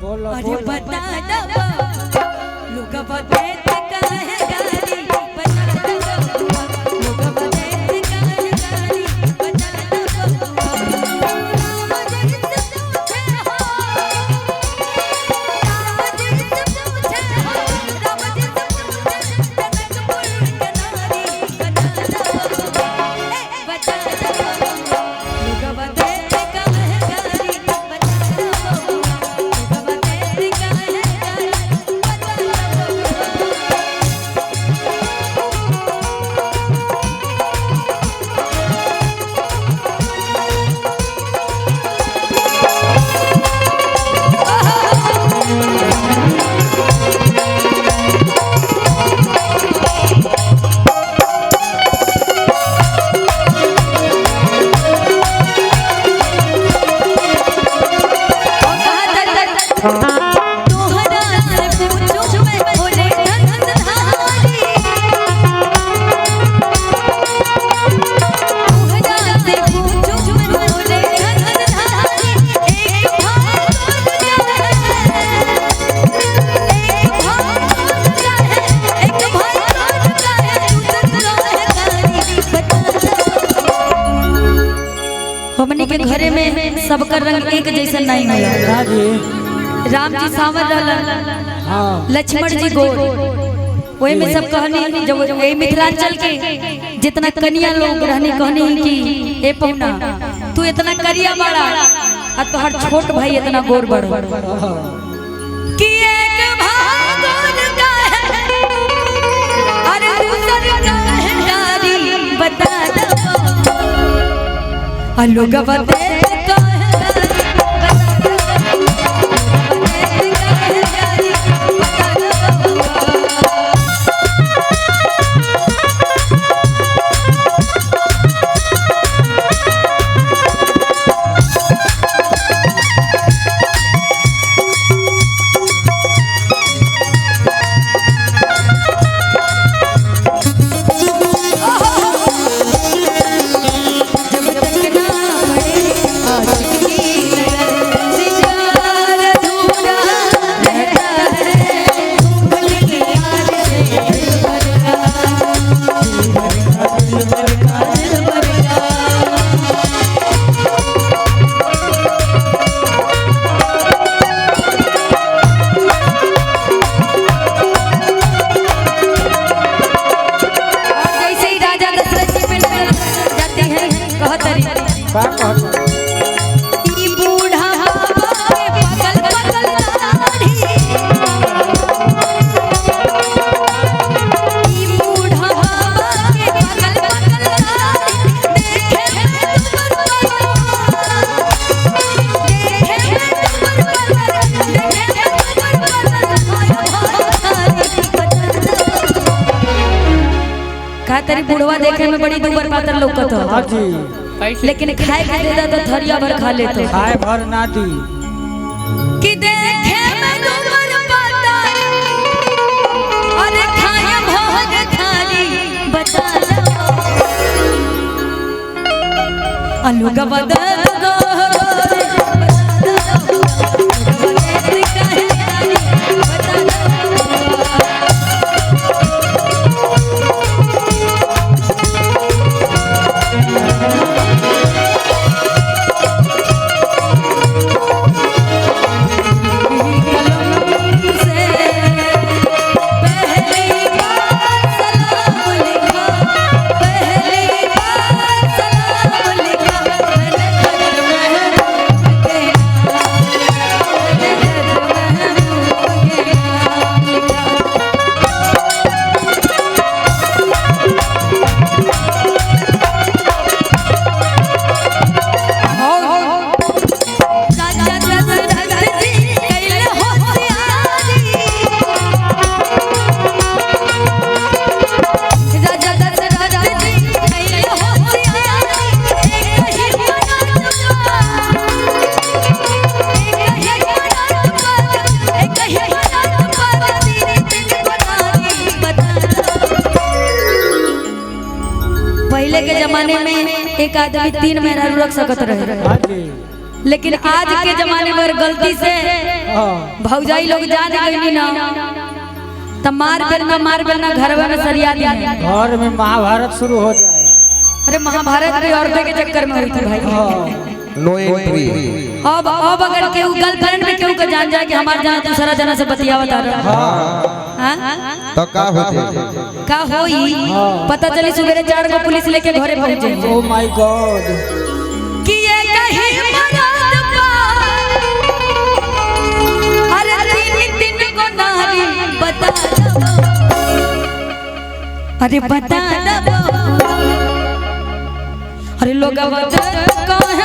बोलो अरे बोलो बता दो लोग बते काहे गारी बता दो लोग बते काहे गारी बता दो मुझे पूछे हो मुझे पूछे हो मुझे पूछे जनकपुर के नारी बता दो लोग बते काहे गारी बता दो हमनी के घरे में सबका रंग एक जैसा नहीं होला। हाँ जी राम जी सावर रहलन, हाँ लक्ष्मण जी गोर। वही में सब कहनी जब वही मिथिलांचल के जितना कन्या लोग रहने कहनी कि ए पहुना तू इतना करिया बड़ा आ तोहर छोट भाई इतना गोर बड़ कि एक भागोर का है अरे दूसर का है नारी बता दो लोग बते तेरी बुढ़वा देखे में बड़ी दुबर पातर लौकत हो। हाँ जी लेकिन खाए के दे तो थरिया भर खा लेते खाए भर ना दी कि देखे में दुबर पातर अरे खाए भोग थाली बता दो अलग बदल गो पहले के जमाने में एक आदमी 3 मेहरारू रख सकत रहे, लेकिन आज के जमाने में अगर गलती से हाँ भौजाई लोग जान गई ना तो मार बेलना घरवा में सरिया दी है। घर में महाभारत शुरू हो जाए। अरे महाभारत भी औरतों के चक्कर में हुई थी भाई। नो एंट्री। अब अगर केहू गर्लफ्रेंड में केहू का जान जाए कि हमार जाना दूसरा जना से बतिया बता रहा हां तो का होते का होई पता चली सुबह 4 को पुलिस लेके घरे पहुंचे। ओ माय गॉड कि ये कहीं मराद पार अरे तीन को नारी बता अरे बता दो अरे लोग काहे